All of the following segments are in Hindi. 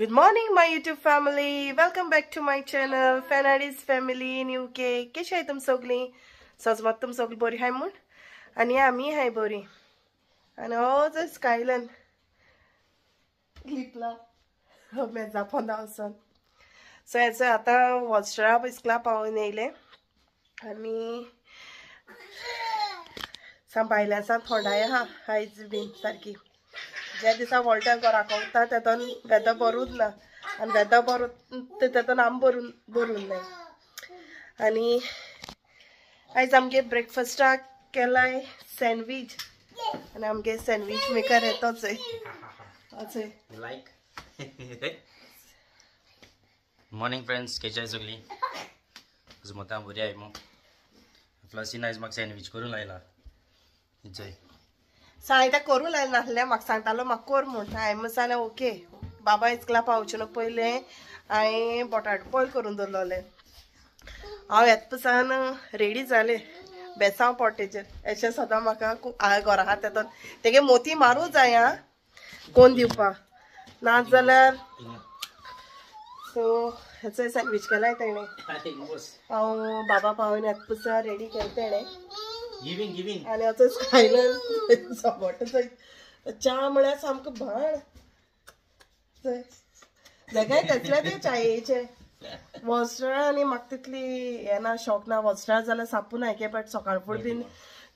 Good morning, my YouTube family. Welcome back to my channel, Fanadi's Family in UK. कशी आहे तुम सगळी? सजमत तुम सगळी बरी आहे म्हण? आणि आम्ही आहे बरी. आणि आज स्कायलन लिपला मेजा फोन आसन. सो याचं आता वॉस्ट्रा बिस्कला पावून येयले आणि सांभाळल्यासा थोडाय हा आयज बीन सारकी. ज्या दिसा वॉल्टर घरा कोवता तेतून वेद भरूच ना आणि वेद भरून तेतून आम भरून नाही. आणि आयज आमगे ब्रेकफास्टाक केलाय सँडविच आणि आमगे सँडविच मेकर येतोच आहे लाईक मॉर्निंग फ्रेंड्स केचाय सगळी मोठा बरी आहे मग फ्लसीन आयज म्हाका सँडविच करून लायला जय सांगता करूं लायलें नासलें म्हाका सांगतालो म्हाका कर म्हूण हांवें सांगलें ओके बाबा इस्कला पावचे न्हू पयलें हांवें बटाट बॉयल करून दवरलोलें. हांव येतपासान रेडी जालें बेसांव पोटेचेर अशें सदां म्हाका घरा आहा तेतून तेगे मोती मारूं जाय आं कोण दिवपाक नाच जाल्यार. सो हेचो सँडविच केलाय तेणें हांव बाबा पावून येतपासान रेडी केलें तेणें आणि असंच खायला सोबत च्या म्हळ्यार सामको भाण जगाय तेचले ते चायेचे वॉस्ट्रा आणि म्हाका तितली हे ना शॉक ना. वॉस्ट्रा जाल्यार सापून आयके बट सकाळ फूड बीन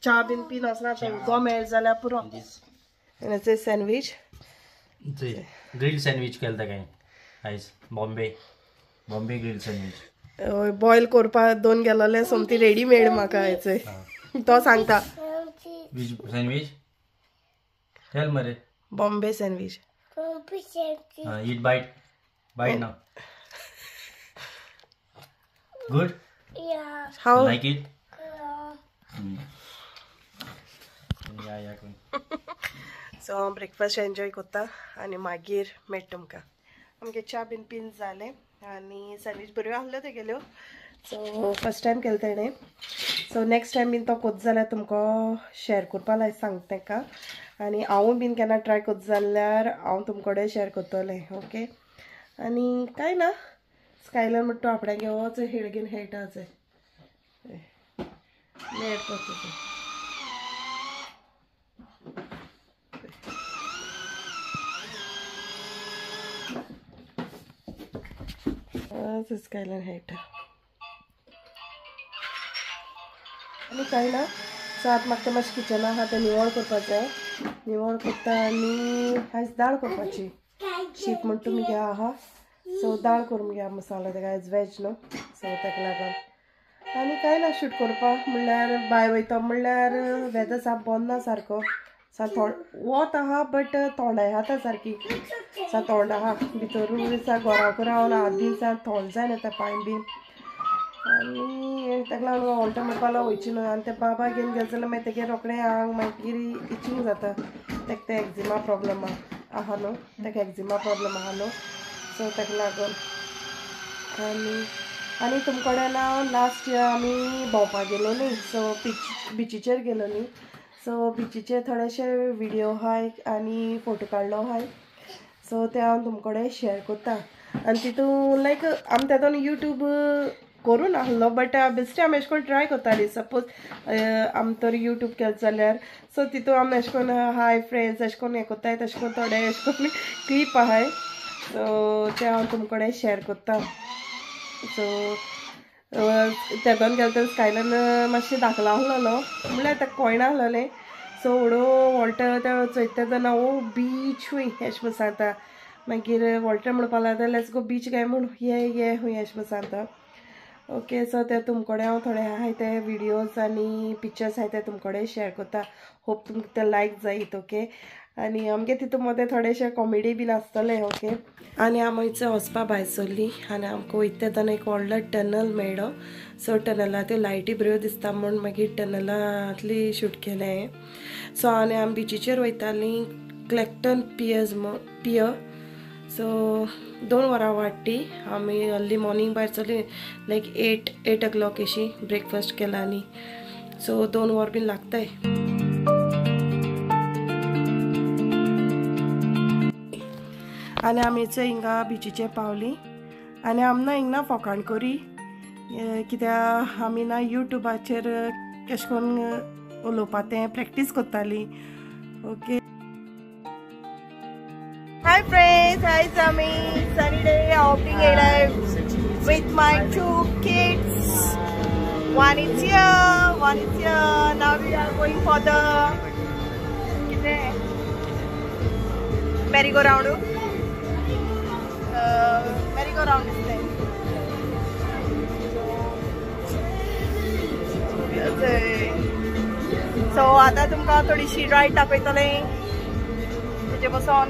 च्या बीन पीन वचना उदो मेळ जाल्यार पुरो. हेचे सँडविच ग्रिल सँडविच केलं काय आयज बॉम्बे ग्रिल सँडविच बॉयल करपा दोन गेलोले सोमती रेडीमेड म्हाका हेचे तो सांगता सँडविच टेल मरे बॉम्बे सँडविच ईट बाईट ना good how like it so हांव ब्रेकफास्ट एन्जॉय करता आनी मागीर मेळटा तुमकां. आमगे च्या बीन पीन जालें आनी सँडविच बऱ्यो आहल्यो तेगेल्यो. सो फर्स्ट टायम केलें तेणें. सो नेक्स्ट टायम बीन तो कोत जाल्यार तुमकां शेअर करपा लायक सांगता तेका आनी हांवूय बीन केन्ना ट्राय कोत जाल्यार हांव तुमकोडे शेअर करतलें ओके. आनी कांय ना स्कायलर म्हणटा तो आपणागे होच हेळगेन हेळटाच मेळ करता स्कायलर हेळटा आनी कांय ना. सो आतां म्हाका मातशें किचन आहा तें निवळ करपाक जाय. निवळ करता आनी आयज दाळ करपाची शीत म्हण तुमी घ्या आहा. सो दाळ करून घ्या मसालो तेका आयज वॅज न्हू सो तेका लागून. आनी कांय ना शूट करपाक म्हणल्यार भायर वयता म्हणल्यार वेदर साप बंद ना सारको सा वत आहा बट थोंडाय आहा सारकी सा थोंड आहा भितर सा घराक रावन हात बीन सा थोंड जायना ते पांय बीन. आनी तेका लागून ऑल्टर म्हणपाक वयची न्हू आनी ते बाबा घेवन गेले जाल्यार मागीर तेगे रोखडें आंग मागीर इचींग जाता तेका ते एक्जिमा प्रॉब्लम आहा न्हू तेका एक्जिमा प्रॉब्लम आहा न्हू सो तेका लागून. आनी तुमकोडे ना लास्ट इयर आमी भोंवपाक गेलो न्ही सो बिचीचेर गेलो न्ही. सो बिचीचेर थोडेशे विडियो हाय आनी फोटो काडलो हाय. सो ते हांव तुमकोडे शेअर करता आनी तितून लायक आमी तेतून यूट्यूब करून आहलो बट बेश्टे आमी अशें करून ट्राय करताली सपोज आमी तर यूट्यूब केलें जाल्यार. सो तितून आमी अशें करून हाय फ्रेंड्स अशें करून हें कोत्ताय तशें करून थोडे अशें करून क्लीप आहाय सो ते हांव तुमकोडे शेअर करता. सो तेतून गेले तर स्कायलन मातशें धाकलो आहलोलो म्हणल्यार तेका कळना आहलोलें. सो व्हडो वॉल्टर ते चयता तेन्ना ओ बीच हूंय अशें म्हण सांगता. मागीर वॉल्टर म्हणपाक लागता लेट्स गो बीच काय म्हूण ये हूंय अशें म्हण सांगता ओके. सो ते तुमकोडे हांव थोडे आहाय ते विडियोज आनी पिक्चर्स आहाय ते तुमकोडे शेअर करता. होप तुमकां ते लायक जायत ओके. आनी आमगे तितून मदें थोडेशे कॉमेडी बीन आसतले ओके. आनी आमी थंयसर वचपा भायर सरलीं आनी आमकां वयता तेन्ना एक व्हडलो टनल मेळ्ळो. सो टनला त्यो लायटी बऱ्यो दिसता म्हूण मागीर टनलांतली शूट केलें. सो आनी आमी बिचीचेर वयतालीं क्लेक्टन पियर. सो 2 वरां वाडटी आमी अर्ली मॉर्निंग भायर सरलीं लायक 8 o'clock अशी ब्रेकफास्ट केला आनी सो 2 वर बीन लागताय. आनी आमी हिंगा बिचीचे पावली आनी आमना हिंगा फोकाण करी कित्याक आमी ना यूट्यूबाचेर कशें करून उलोवपा तें प्रॅक्टीस करताली. ओके. हाय फ्रेंड्स, आयज आमी सनी डे आउटिंग येयलाय with my 2 kids. One is here. Now we are going for the merry-go-round. Merry-go-round is there. So आता तुमकां थोडीशी रायड दाखयतले तेजे बसून.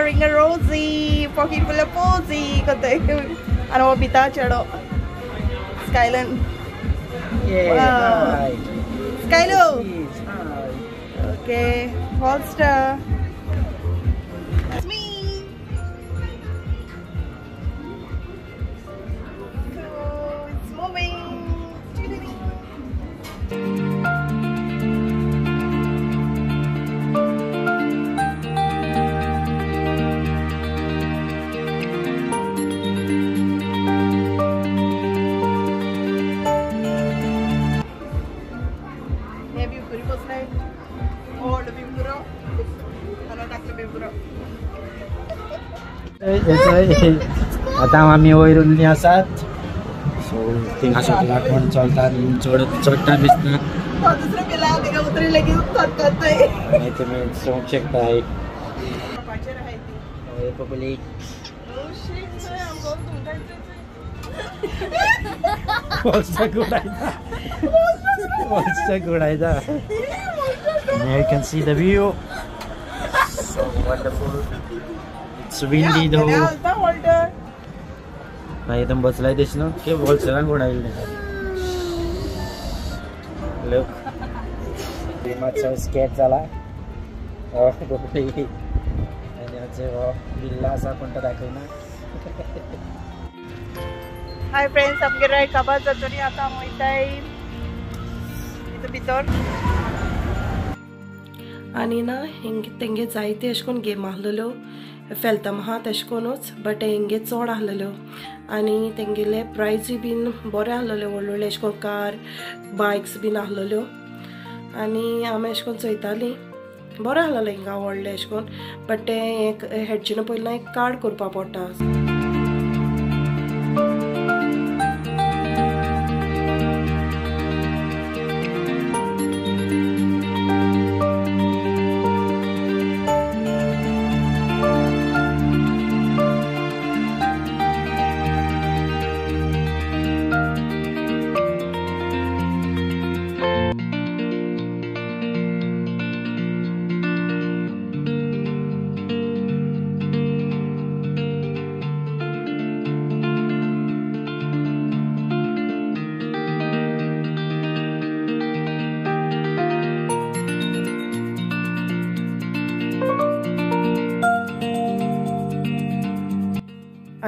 Ringa Rosie, pocket full of posy, and our bita chado. Skyland. Yeah, wow. Hi. Skylo. Hi. Okay, Holster. It's me. So it's moving. आता आम्ही वयरून आसात सो थिंगा शॉपिंग आठवण चलतात चडटा दिसता दुसरे पेला तिका उतरी लगेच खतखतय नाही तुम्ही सोंग शकताय public गुडायचा There you can see the view. So wonderful. It's windy though. नाही एकदम बसलाय दिस ना के बोलसला गुडाईल Look. मागचा स्केट झाला आणि आज बिल्ला असा कोणता दाखवना. हाय फ्रेंड्स, आमगे राय काबार जातली आता वयताय इथं भितर आनी ना तेंगे जायते अशें करून गेम आसलेल्यो फेलतम आहा तशें करूनच बट हेंगे चड आसलेल्यो आनी तेंगेले प्रायजूय बीन बरे आसलेले व्हडले व्हडले अशें करून कार बायक्स बीन आसलेल्यो आनी आमी अशें करून चोयतालीं बरें आसलेलें हिंगा व्हडलें अशें करून बट तें हेडचें पयलीं एक कार्ड करपा पडटा.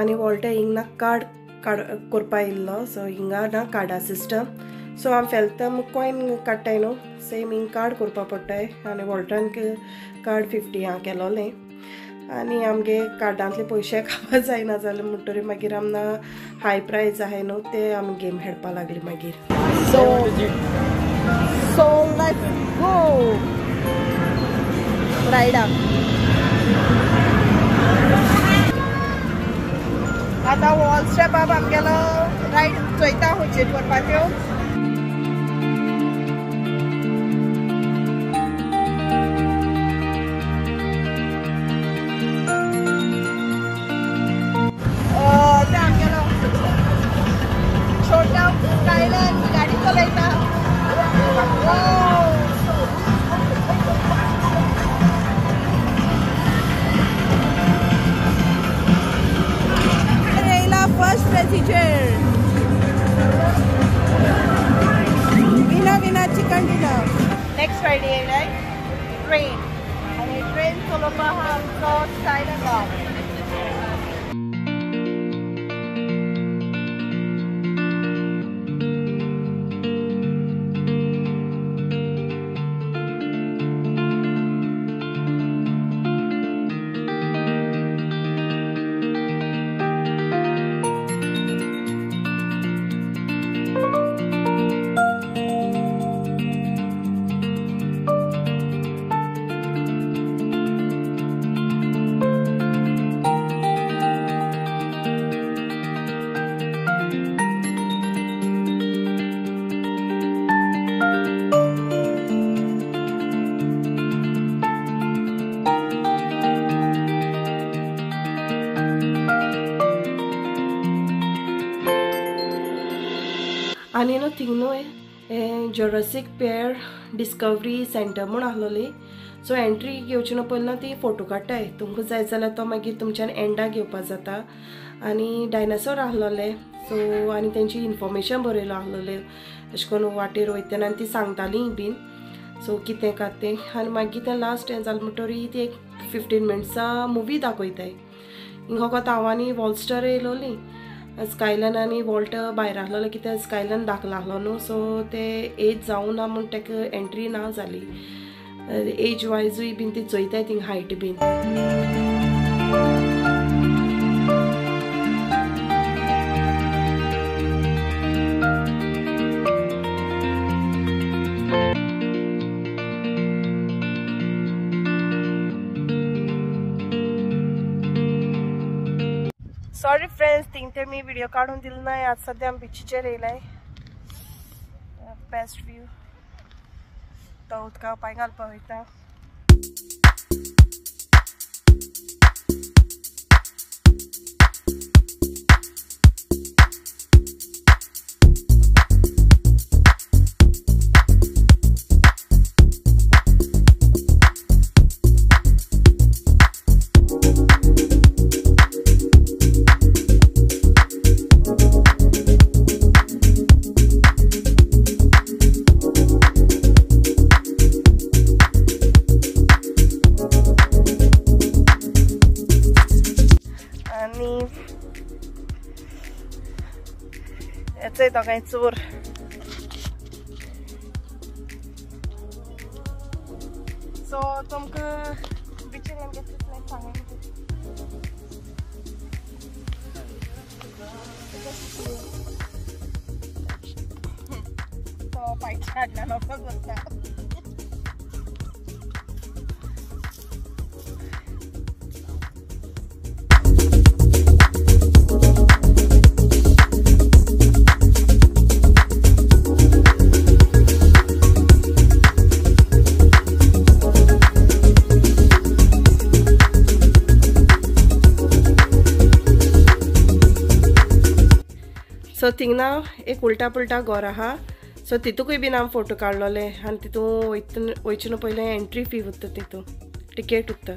आनी वॉल्टे हिंगा कार्ड करपा येयल्लो सो हिंगा ना कार्डा सिस्टम सो आमी फेलतम कॉयन काडटाय न्हू सेम हिंग कार्ड करपा पडटाय आनी वॉल्टान कार्ड 50 हांव केलोलें आनी आमगे कार्डांतले पयशे खावपा जायना जाले म्हणटरी मागीर आमना हाय प्रायज आहाय न्हू ते आमी गेम खेळपा लागली मागीर. सो लेट्स गो रायडाक. आतां वॉल स्टेपाक आमगेलो रायड चोयता खंयचेर करपाच्यो. छोटा स्कायलाइन गाडी चलयता. रेला फर्स्ट प्रेसिडेंट विना chicken dinner. Next Friday right train आनी ट्रेन चलोवपा आहा आमचो स्कायलाइन लॉक. आनी न्हू थिंग न्हू जुरासिक पार्क डिस्कवरी सेंटर म्हूण आहलोली. सो एंट्री घेवची न्हू पयलीं ती फोटो काडटाय. तुमकां जाय जाल्यार तो मागीर तुमच्यान एंडाक घेवपा जाता. आनी डायनासोर आहलोले. सो आनी तेंची इन्फॉर्मेशन बरयलो आहलोले अशें करून वाटेर वयतना आनी ती सांगतालीं बीन सो कितें का तें. आनी मागीर तें लास्ट हें जालें म्हणटरी ती एक 15 मिनट्सां मुवी दाखयताय. हिंगा तांवांनी वॉलस्टर येयलोली. स्कायलाइन आनी वॉल्ट भायर आहलोलो कित्याक स्कायलाइन दाखलो आहलो न्हू. सो ते एज जावं ना म्हूण तेका एंट्री ना जाली. एज वायजूय बीन ती चोयताय थिंग हायट बीन. सॉरी फ्रेंड्स थिंग ते मी व्हिडिओ काढून दिलो नाही. आज सध्या आमी बिचीचेर येयलाय. बेस्ट व्यू तो उदका पांय घालपा वयता. येते दोगांय चोर. सो तुमकां बिचीर आमगे कितलें सांगूंक तो पायचे हाडला नको बसता. सो थिंग ना एक उल्टा पुल्टा घर आहा. सो तितूकूय बीन हांव फोटो काडलोले आनी तितू वयचे पयलें एंट्री फी उत्ता तितू टिकेट उत्ता.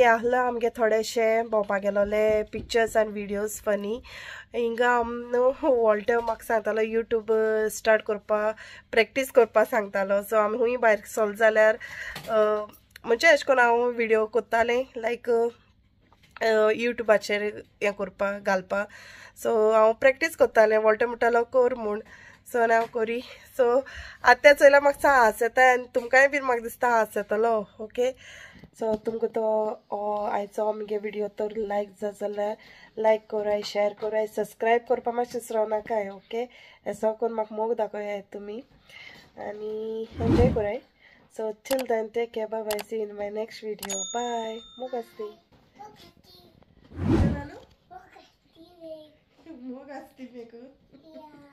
हे आहलं आमगे थोडेशे भोंवपा गेलोले पिक्चर्स एंड व्हिडियोज फनी हिंगा वॉल्टर म्हाका सांगतालो यूट्यूब स्टार्ट करपा प्रॅक्टीस करपा सांगतालो सो आमी हूंय भायर सोल जाल्यार म्हणजे अशें करून हांव व्हिडियो कोत्तालें लायक यूट्यूबाचेर हें करपा घालपा सो हांव प्रॅक्टीस कोत्तालें वॉल्टर म्हणटालो कर म्हूण सो हांव कोरी सो आतां तें चोयल्यार म्हाका सा हांस येता आनी तुमकांय बीन म्हाका दिसता हांस येतलो ओके सो तुमकां तो आयचो आमगे व्हिडियो तर लायक जाल्यार लायक कोराय शेअर कोराय सबस्क्रायब करपा मातशें विसरो नाकाय ओके असो करून म्हाका मोग दाखोयाय तुमी आनी एन्जॉय कोराय so till then take care bye bye see in my next video bye मोग आसती मोग आसती मेकू